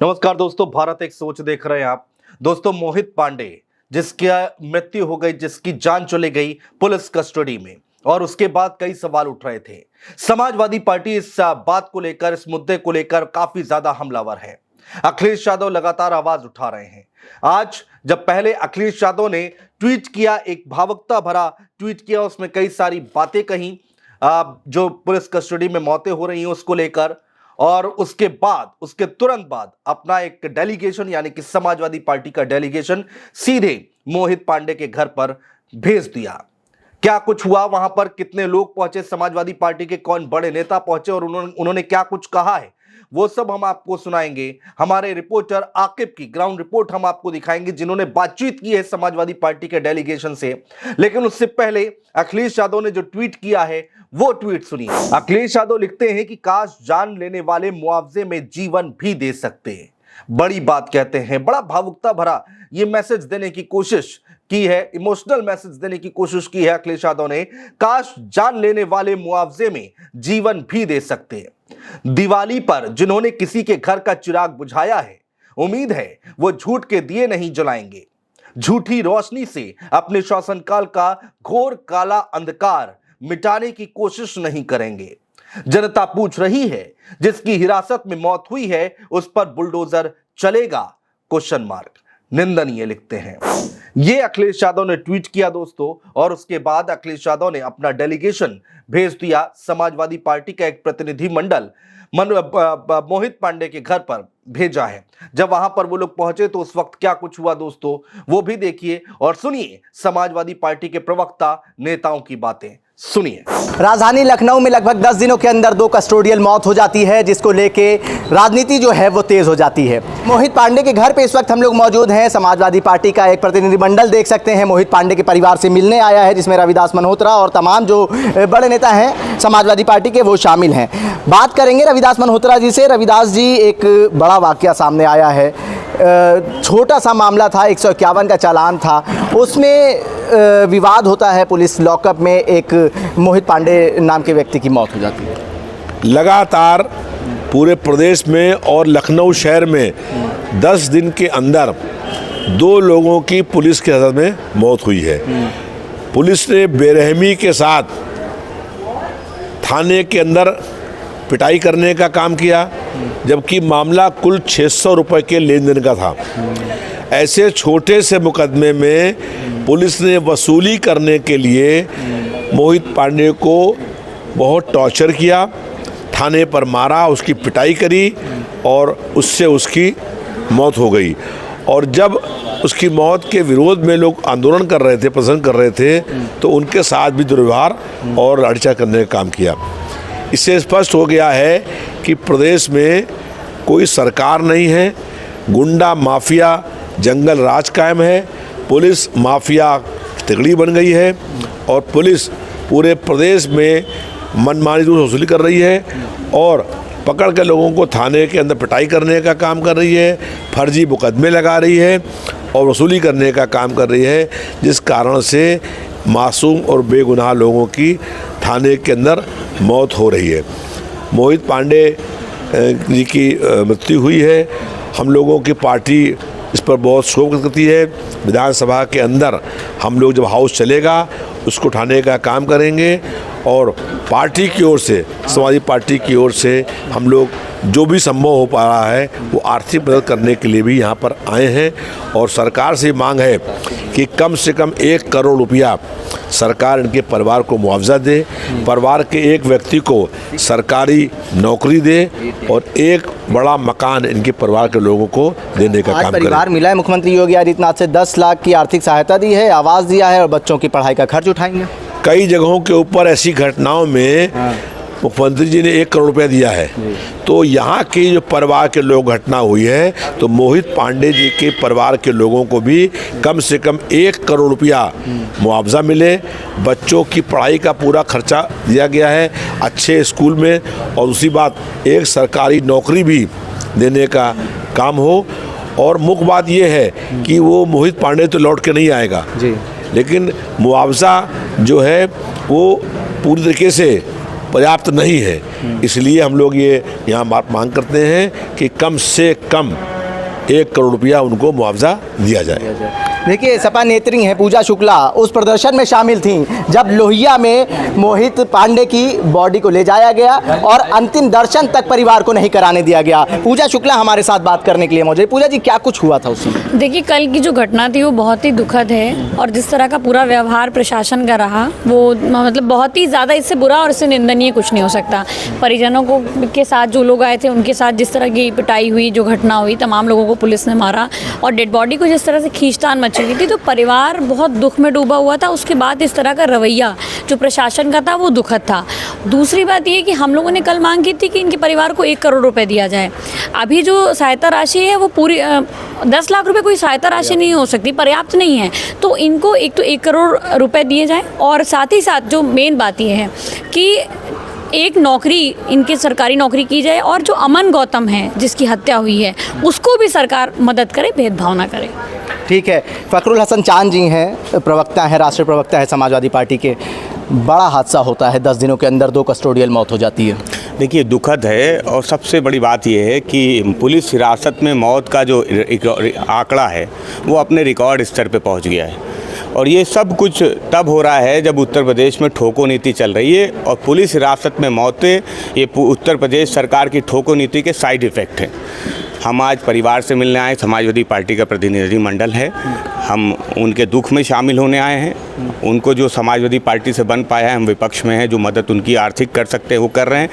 नमस्कार दोस्तों, भारत एक सोच देख रहे हैं आप। दोस्तों, मोहित पांडे जिसकी मृत्यु हो गई, जिसकी जान चली गई पुलिस कस्टडी में, और उसके बाद कई सवाल उठ रहे थे। समाजवादी पार्टी इस बात को लेकर, इस मुद्दे को लेकर काफी ज्यादा हमलावर है। अखिलेश यादव लगातार आवाज उठा रहे हैं। आज जब पहले अखिलेश यादव ने ट्वीट किया, एक भावुकता भरा ट्वीट किया, उसमें कई सारी बातें कही जो पुलिस कस्टडी में मौतें हो रही हैं उसको लेकर, और उसके बाद, उसके तुरंत बाद अपना एक डेलीगेशन यानी कि समाजवादी पार्टी का डेलीगेशन सीधे मोहित पांडे के घर पर भेज दिया। क्या कुछ हुआ वहां पर, कितने लोग पहुंचे, समाजवादी पार्टी के कौन बड़े नेता पहुंचे और उन्होंने क्या कुछ कहा है, वो सब हम आपको सुनाएंगे। हमारे रिपोर्टर आकिब की ग्राउंड रिपोर्ट हम आपको दिखाएंगे, जिन्होंने बातचीत की है समाजवादी पार्टी के डेलीगेशन से। लेकिन उससे पहले अखिलेश यादव ने जो ट्वीट किया है वो ट्वीट सुनिए। अखिलेश यादव लिखते हैं कि काश जान लेने वाले मुआवजे में जीवन भी दे सकते। बड़ी बात कहते हैं, बड़ा भावुकता भरा ये मैसेज देने की कोशिश की है, इमोशनल मैसेज देने की कोशिश की है अखिलेश यादव ने। काश जान लेने वाले मुआवजे में जीवन भी दे सकते। दिवाली पर जिन्होंने किसी के घर का चिराग बुझाया है, उम्मीद है वो झूठ के दिए नहीं जलाएंगे, झूठी रोशनी से अपने शासनकाल का घोर काला अंधकार मिटाने की कोशिश नहीं करेंगे। जनता पूछ रही है, जिसकी हिरासत में मौत हुई है उस पर बुलडोजर चलेगा? Question mark. निंदनीय लिखते हैं। ये अखिलेश यादव ने ट्वीट किया दोस्तों, और उसके बाद अखिलेश यादव ने अपना डेलीगेशन भेज दिया। समाजवादी पार्टी का एक प्रतिनिधिमंडल मोहित पांडे के घर पर भेजा है। जब वहां पर वो लोग पहुंचे तो उस वक्त क्या कुछ हुआ दोस्तों, वो भी देखिए और सुनिए समाजवादी पार्टी के प्रवक्ता नेताओं की बातें। सुनिए। राजधानी लखनऊ में लगभग 10 दिनों के अंदर 2 कस्टोडियल मौत हो जाती है, जिसको लेके राजनीति जो है वो तेज हो जाती है। मोहित पांडे के घर पे इस वक्त हम लोग मौजूद हैं। समाजवादी पार्टी का एक प्रतिनिधिमंडल देख सकते हैं मोहित पांडे के परिवार से मिलने आया है, जिसमें रविदास मल्होत्रा और तमाम जो बड़े नेता हैं समाजवादी पार्टी के वो शामिल हैं। बात करेंगे रविदास मल्होत्रा जी से। रविदास जी, एक बड़ा वाकया सामने आया है। छोटा सा मामला था, 151 का चालान था, उसमें विवाद होता है पुलिस लॉकअप में, एक मोहित पांडे नाम के व्यक्ति की मौत हो जाती है। लगातार पूरे प्रदेश में और लखनऊ शहर में 10 दिन के अंदर 2 लोगों की पुलिस की हिरासत में मौत हुई है। पुलिस ने बेरहमी के साथ थाने के अंदर पिटाई करने का काम किया, जबकि मामला कुल 600 रुपये के लेन देन का था। ऐसे छोटे से मुकदमे में पुलिस ने वसूली करने के लिए मोहित पांडे को बहुत टॉर्चर किया, थाने पर मारा, उसकी पिटाई करी और उससे उसकी मौत हो गई। और जब उसकी मौत के विरोध में लोग आंदोलन कर रहे थे, प्रदर्शन कर रहे थे, तो उनके साथ भी दुर्व्यवहार और लाठीचार्ज करने का काम किया। इससे स्पष्ट हो गया है कि प्रदेश में कोई सरकार नहीं है, गुंडा माफिया जंगल राज कायम है, पुलिस माफिया तिगड़ी बन गई है और पुलिस पूरे प्रदेश में मनमानी रूप से वसूली कर रही है और पकड़ के लोगों को थाने के अंदर पिटाई करने का काम कर रही है, फर्जी मुकदमे लगा रही है और वसूली करने का काम कर रही है, जिस कारण से मासूम और बेगुनाह लोगों की थाने के अंदर मौत हो रही है। मोहित पांडे जी की मृत्यु हुई है। हम लोगों की पार्टी इस पर बहुत शोक करती है। विधानसभा के अंदर हम लोग जब हाउस चलेगा उसको उठाने का काम करेंगे और पार्टी की ओर से, समाजवादी पार्टी की ओर से हम लोग जो भी संभव हो पा रहा है वो आर्थिक मदद करने के लिए भी यहाँ पर आए हैं। और सरकार से मांग है कि कम से कम 1 करोड़ रुपया सरकार इनके परिवार को मुआवजा दे, परिवार के एक व्यक्ति को सरकारी नौकरी दे और एक बड़ा मकान इनके परिवार के लोगों को देने का काम करे। परिवार मिला है, मुख्यमंत्री योगी आदित्यनाथ से 10 लाख की आर्थिक सहायता दी है, आवास दिया है और बच्चों की पढ़ाई का खर्च उठाएंगे। कई जगहों के ऊपर ऐसी घटनाओं में मुख्यमंत्री जी ने 1 करोड़ रुपया दिया है। तो यहाँ की जो परिवार के लोग घटना हुई है, तो मोहित पांडे जी के परिवार के लोगों को भी कम से कम 1 करोड़ रुपया मुआवजा मिले, बच्चों की पढ़ाई का पूरा खर्चा दिया गया है अच्छे स्कूल में, और दूसरी बात एक सरकारी नौकरी भी देने का काम हो। और मुख्य बात ये है कि वो मोहित पांडे तो लौट के नहीं आएगा जी, लेकिन मुआवजा जो है वो पूरी तरीके से पर्याप्त नहीं है। इसलिए हम लोग ये यहाँ मांग करते हैं कि कम से कम 1 करोड़ रुपया उनको मुआवजा दिया जाए। देखिए, सपा नेत्री हैं पूजा शुक्ला, उस प्रदर्शन में शामिल थीं जब लोहिया में मोहित पांडे की बॉडी को ले जाया गया और अंतिम दर्शन तक परिवार को नहीं कराने दिया गया। पूजा शुक्ला हमारे साथ बात करने के लिए मौजूद। पूजा जी, क्या कुछ हुआ था उस समय? देखिए, कल की जो घटना थी वो बहुत ही दुखद है और जिस तरह का पूरा व्यवहार प्रशासन का रहा वो मतलब बहुत ही ज़्यादा इससे बुरा और इससे निंदनीय कुछ नहीं हो सकता। परिजनों को के साथ जो लोग आए थे उनके साथ जिस तरह की पिटाई हुई, जो घटना हुई, तमाम लोगों को पुलिस ने मारा और डेड बॉडी को जिस तरह से खींचतान मची हुई थी, तो परिवार बहुत दुख में डूबा हुआ था। उसके बाद इस तरह का रवैया जो प्रशासन का था वो दुखद था। दूसरी बात ये कि हम लोगों ने कल मांग की थी कि इनके परिवार को 1 करोड़ रुपए दिया जाए। अभी जो सहायता राशि है वो पूरी 10 लाख रुपए कोई सहायता राशि नहीं हो सकती, पर्याप्त नहीं है। तो इनको एक तो 1 करोड़ रुपए दिए जाए और साथ ही साथ जो मेन बात ये है कि एक नौकरी, इनकी सरकारी नौकरी की जाए और जो अमन गौतम है जिसकी हत्या हुई है उसको भी सरकार मदद करे, भेदभाव ना करे। ठीक है, फखरुल हसन चांद जी हैं, प्रवक्ता हैं, राष्ट्रीय प्रवक्ता है समाजवादी पार्टी के। बड़ा हादसा होता है, 10 दिनों के अंदर 2 कस्टोडियल मौत हो जाती है। देखिए, दुखद है और सबसे बड़ी बात यह है कि पुलिस हिरासत में मौत का जो आंकड़ा है वो अपने रिकॉर्ड स्तर पे पहुंच गया है और ये सब कुछ तब हो रहा है जब उत्तर प्रदेश में ठोको नीति चल रही है और पुलिस हिरासत में मौतें ये उत्तर प्रदेश सरकार की ठोको नीति के साइड इफ़ेक्ट हैं। हम आज परिवार से मिलने आए, समाजवादी पार्टी का प्रतिनिधिमंडल है, हम उनके दुख में शामिल होने आए हैं। उनको जो समाजवादी पार्टी से बन पाया है, हम विपक्ष में हैं, जो मदद उनकी आर्थिक कर सकते हैं वो कर रहे हैं।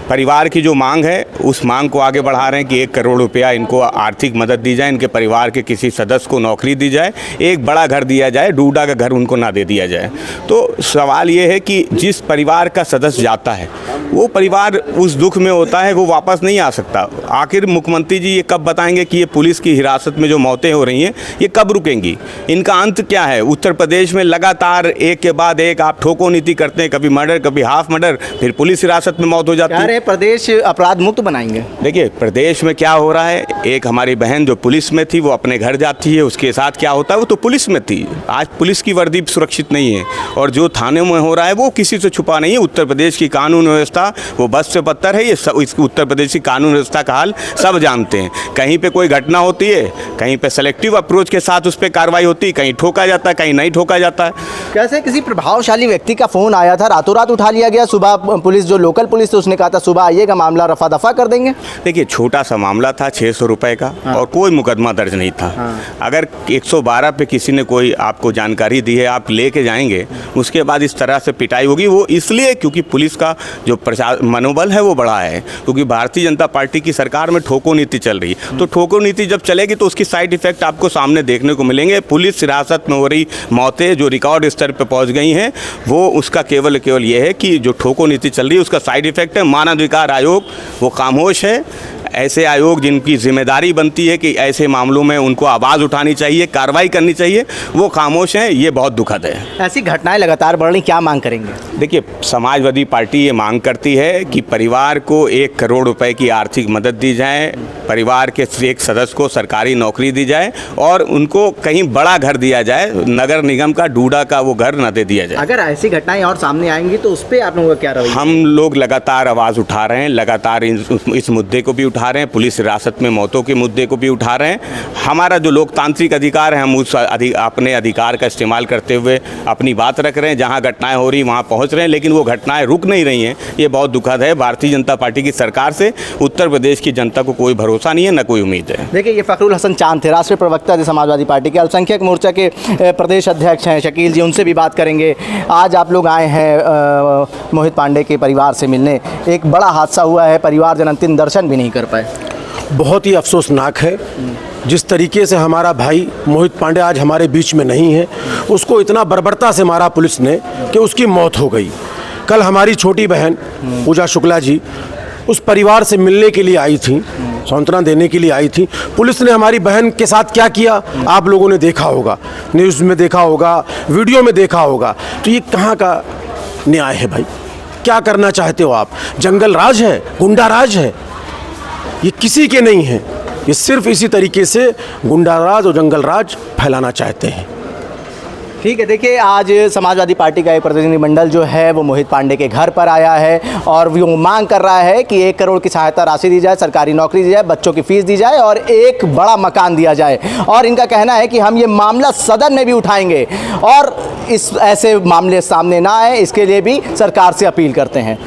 परिवार की जो मांग है उस मांग को आगे बढ़ा रहे हैं कि 1 करोड़ रुपया इनको आर्थिक मदद दी जाए, इनके परिवार के किसी सदस्य को नौकरी दी जाए, एक बड़ा घर दिया जाए, डूडा का घर उनको ना दे दिया जाए। तो सवाल ये है कि जिस परिवार का सदस्य जाता है वो परिवार उस दुख में होता है, वो वापस नहीं आ सकता। आखिर मुख्यमंत्री जी ये कब बताएंगे कि ये पुलिस की हिरासत में जो मौतें हो रही हैं ये कब रुकेंगी? इनका अंत क्या है? उत्तर प्रदेश में लगातार एक के बाद एक आप ठोको नीति करते हैं, कभी मर्डर, कभी हाफ मर्डर, फिर पुलिस हिरासत में मौत हो जाती है। प्रदेश अपराध मुक्त बनाएंगे। देखिए, प्रदेश में क्या हो रहा है, एक हमारी बहन जो पुलिस में थी वो अपने घर जाती है, उसके साथ क्या होता है, वो तो पुलिस में थी। आज पुलिस की वर्दी सुरक्षित नहीं है और जो थाने में हो रहा है वो किसी से छुपा नहीं है। उत्तर प्रदेश की कानून व्यवस्था वो बस से पत्थर है। ये सब इस उत्तर प्रदेश की कानून व्यवस्था का हाल सब जानते हैं। कहीं पे कोई घटना होती है, कहीं पे सेलेक्टिव अप्रोच के साथ उस पर कार्रवाई होती है, कहीं ठोका जाता है, कहीं नहीं ठोका जाता है। कैसे किसी प्रभावशाली व्यक्ति का फ़ोन आया था, रातों रात उठा लिया गया? सुबह पुलिस, जो लोकल पुलिस थी, उसने कहा था सुबह आइएगा, मामला रफा दफा कर देंगे। देखिए, छोटा सा मामला था, 600 रुपए का। हाँ। और कोई मुकदमा दर्ज नहीं था। हाँ। अगर 112 पे किसी ने कोई आपको जानकारी दी है, आप लेके जाएंगे, उसके बाद इस तरह से पिटाई होगी, वो इसलिए क्योंकि पुलिस का जो मनोबल है वो बढ़ा है, क्योंकि भारतीय जनता पार्टी की सरकार में ठोको नीति चल रही है। तो ठोको नीति जब चलेगी तो उसकी साइड इफेक्ट आपको सामने देखने को मिलेंगे। पुलिस हिरासत में हो रही मौतें जो रिकॉर्ड स्तर पर पहुंच गई हैं, वो उसका केवल ये है कि जो ठोको नीति चल रही है उसका साइड इफेक्ट है। मानवाधिकार आयोग वो खामोश है। ऐसे आयोग जिनकी जिम्मेदारी बनती है कि ऐसे मामलों में उनको आवाज़ उठानी चाहिए, कार्रवाई करनी चाहिए, वो खामोश हैं। ये बहुत दुखद है। ऐसी घटनाएं लगातार बढ़ रही, क्या मांग करेंगे? देखिए, समाजवादी पार्टी ये मांग करती है कि परिवार को 1 करोड़ रुपए की आर्थिक मदद दी जाए, परिवार के एक सदस्य को सरकारी नौकरी दी जाए और उनको कहीं बड़ा घर दिया जाए, नगर निगम का डूडा का वो घर न दे दिया जाए। अगर ऐसी घटनाएं और सामने आएंगी तो उस पर आप लोगों का क्या रवैया? हम लोग लगातार आवाज़ उठा रहे हैं, लगातार इस मुद्दे को भी उठा रहे हैं, पुलिस हिरासत में मौतों के मुद्दे को भी उठा रहे हैं। हमारा जो लोकतांत्रिक अधिकार है, हम उस अपने अधिकार का इस्तेमाल करते हुए अपनी बात रख रहे हैं। जहां घटनाएं हो रही वहां पहुंच रहे हैं, लेकिन वो घटनाएं रुक नहीं रही हैं। ये बहुत दुखद है। भारतीय जनता पार्टी की सरकार से उत्तर प्रदेश की जनता को कोई भरोसा नहीं है, न कोई उम्मीद है। देखिए, ये फखरुल हसन चांद थे, राष्ट्रीय प्रवक्ता थे समाजवादी पार्टी के, अल्पसंख्यक मोर्चा के प्रदेश अध्यक्ष हैं शकील जी, उनसे भी बात करेंगे। आज आप लोग आए हैं मोहित पांडे के परिवार से मिलने। एक बड़ा हादसा हुआ है, परिवारजन अंतिम दर्शन भी नहीं कर पाए। बहुत ही अफसोसनाक है। जिस तरीके से हमारा भाई मोहित पांडे आज हमारे बीच में नहीं है, उसको इतना बर्बरता से मारा पुलिस ने कि उसकी मौत हो गई। कल हमारी छोटी बहन पूजा शुक्ला जी उस परिवार से मिलने के लिए आई थी, सांत्वना देने के लिए आई थी। पुलिस ने हमारी बहन के साथ क्या किया आप लोगों ने देखा होगा, न्यूज़ में देखा होगा, वीडियो में देखा होगा। तो ये कहाँ का न्याय है भाई? क्या करना चाहते हो आप? जंगल राज है, गुंडा राज है? ये किसी के नहीं है। ये सिर्फ इसी तरीके से गुंडा राज और जंगल राज फैलाना चाहते हैं। ठीक है, देखिए आज समाजवादी पार्टी का एक प्रतिनिधिमंडल जो है वो मोहित पांडे के घर पर आया है और वो मांग कर रहा है कि 1 करोड़ की सहायता राशि दी जाए, सरकारी नौकरी दी जाए, बच्चों की फीस दी जाए और एक बड़ा मकान दिया जाए। और इनका कहना है कि हम ये मामला सदन में भी उठाएंगे और इस ऐसे मामले सामने ना आए, इसके लिए भी सरकार से अपील करते हैं।